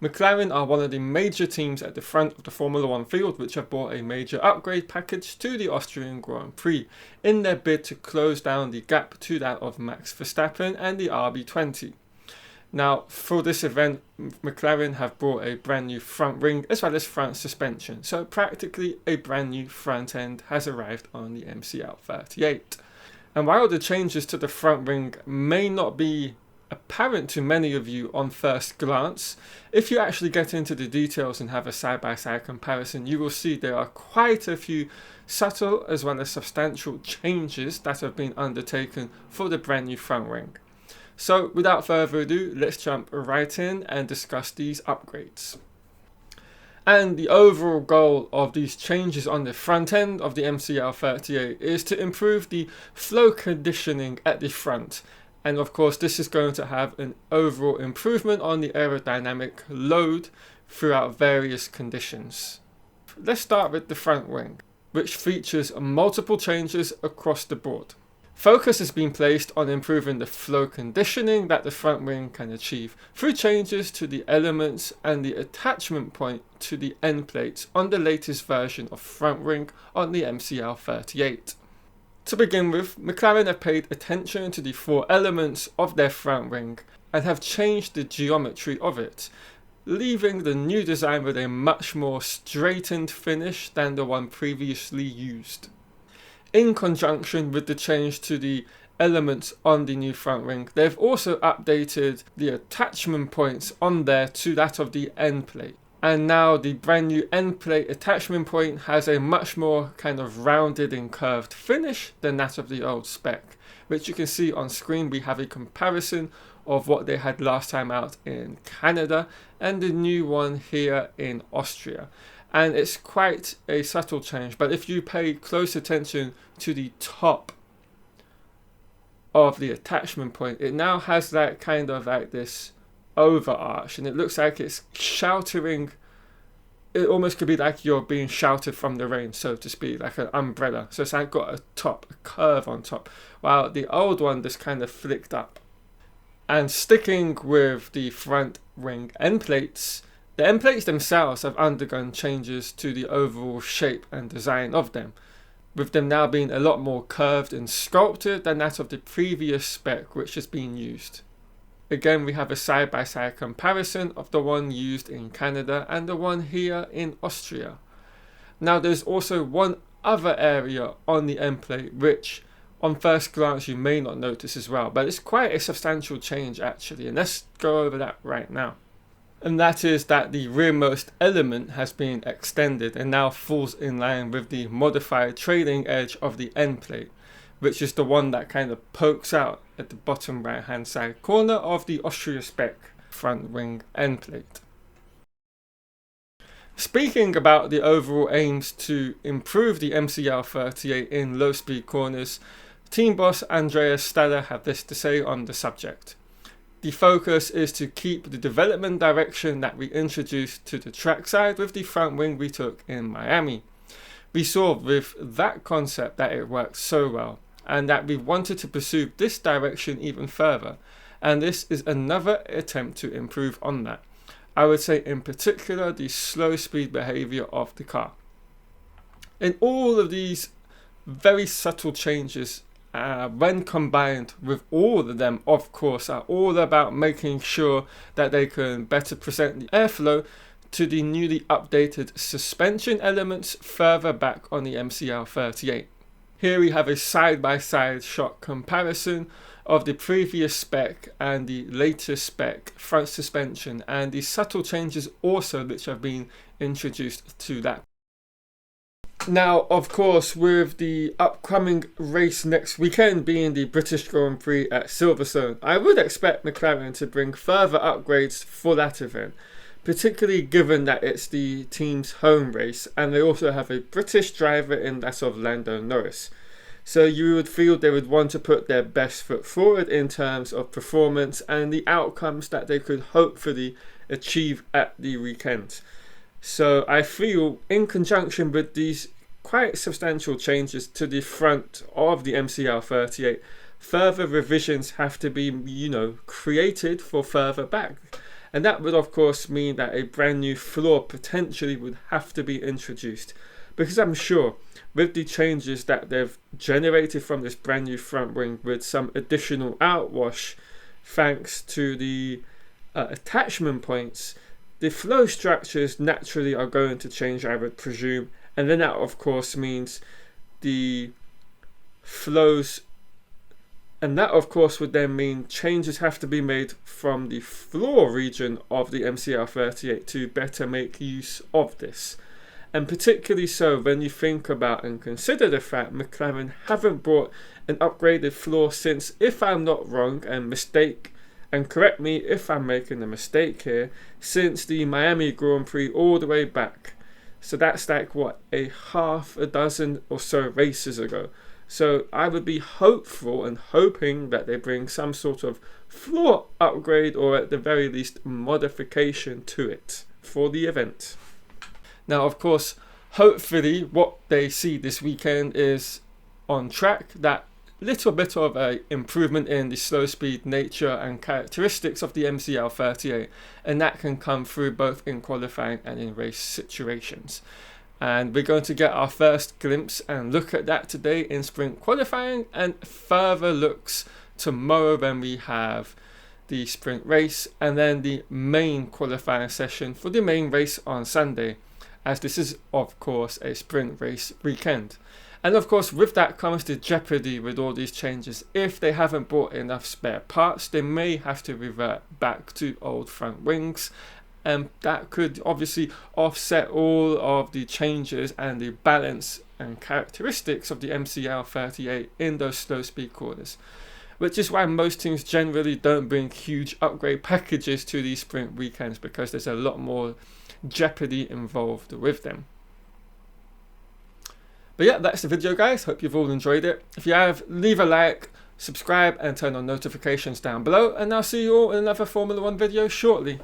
McLaren are one of the major teams at the front of the Formula 1 field which have brought a major upgrade package to the Austrian Grand Prix in their bid to close down the gap to that of Max Verstappen and the RB20. Now, for this event, McLaren have brought a brand new front ring as well as front suspension, so practically a brand new front end has arrived on the MCL38. And while the changes to the front ring may not be apparent to many of you on first glance, if you actually get into the details and have a side-by-side comparison, you will see there are quite a few subtle as well as substantial changes that have been undertaken for the brand new front ring. So without further ado, let's jump right in and discuss these upgrades. And the overall goal of these changes on the front end of the MCL38 is to improve the flow conditioning at the front. And of course, this is going to have an overall improvement on the aerodynamic load throughout various conditions. Let's start with the front wing, which features multiple changes across the board. Focus has been placed on improving the flow conditioning that the front wing can achieve through changes to the elements and the attachment point to the end plates on the latest version of front wing on the MCL38. To begin with, McLaren have paid attention to the four elements of their front wing and have changed the geometry of it, leaving the new design with a much more straightened finish than the one previously used. In conjunction with the change to the elements on the new front wing, they've also updated the attachment points on there to that of the end plate. And now the brand new end plate attachment point has a much more kind of rounded and curved finish than that of the old spec, which you can see on screen. We have a comparison of what they had last time out in Canada and the new one here in Austria. And it's quite a subtle change, but if you pay close attention to the top of the attachment point, it now has that kind of like this overarch, and it looks like it's sheltering. It almost could be like you're being sheltered from the rain, so to speak, like an umbrella. So it's like got a curve on top, while the old one just kind of flicked up. And sticking with the front wing end plates, the end plates themselves have undergone changes to the overall shape and design of them, with them now being a lot more curved and sculpted than that of the previous spec which has been used. Again, we have a side-by-side comparison of the one used in Canada and the one here in Austria. Now there's also one other area on the end plate which on first glance you may not notice as well, but it's quite a substantial change actually, and let's go over that right now. And that is that the rearmost element has been extended and now falls in line with the modified trailing edge of the end plate, which is the one that kind of pokes out at the bottom right hand side corner of the Austria spec front wing end plate. Speaking about the overall aims to improve the MCL38 in low speed corners, team boss Andreas Staller had this to say on the subject. The focus is to keep the development direction that we introduced to the trackside with the front wing we took in Miami. We saw with that concept that it worked so well, and that we wanted to pursue this direction even further, and this is another attempt to improve on that. I would say in particular the slow speed behavior of the car. In all of these very subtle changes, when combined with all of them, of course, are all about making sure that they can better present the airflow to the newly updated suspension elements further back on the MCL38. Here we have a side-by-side shot comparison of the previous spec and the latest spec front suspension, and the subtle changes also which have been introduced to that. Now, of course, with the upcoming race next weekend being the British Grand Prix at Silverstone, I would expect McLaren to bring further upgrades for that event, particularly given that it's the team's home race and they also have a British driver in that of Lando Norris. So you would feel they would want to put their best foot forward in terms of performance and the outcomes that they could hopefully achieve at the weekend. So I feel in conjunction with these quite substantial changes to the front of the MCL38, further revisions have to be, created for further back. And that would of course mean that a brand new floor potentially would have to be introduced, because I'm sure with the changes that they've generated from this brand new front wing with some additional outwash thanks to the attachment points, the flow structures naturally are going to change, I would presume. And then that of course means the flows, and that of course would then mean changes have to be made from the floor region of the MCL38 to better make use of this. And particularly so when you think about and consider the fact McLaren haven't brought an upgraded floor since, if I'm not wrong, and correct me if I'm making a mistake here, since the Miami Grand Prix all the way back. So that's like what, a half a dozen or so races ago. So I would be hopeful and hoping that they bring some sort of floor upgrade, or at the very least modification to it for the event. Now of course, hopefully what they see this weekend is on track, that little bit of a improvement in the slow speed nature and characteristics of the MCL38, and that can come through both in qualifying and in race situations. And we're going to get our first glimpse and look at that today in sprint qualifying, and further looks tomorrow when we have the sprint race and then the main qualifying session for the main race on Sunday, as this is of course a sprint race weekend. And of course with that comes the jeopardy with all these changes. If they haven't bought enough spare parts, they may have to revert back to old front wings, and that could obviously offset all of the changes and the balance and characteristics of the MCL38 in those slow speed corners, which is why most teams generally don't bring huge upgrade packages to these sprint weekends, because there's a lot more jeopardy involved with them. But yeah, that's the video guys, hope you've all enjoyed it. If you have, leave a like, subscribe and turn on notifications down below, and I'll see you all in another Formula 1 video shortly.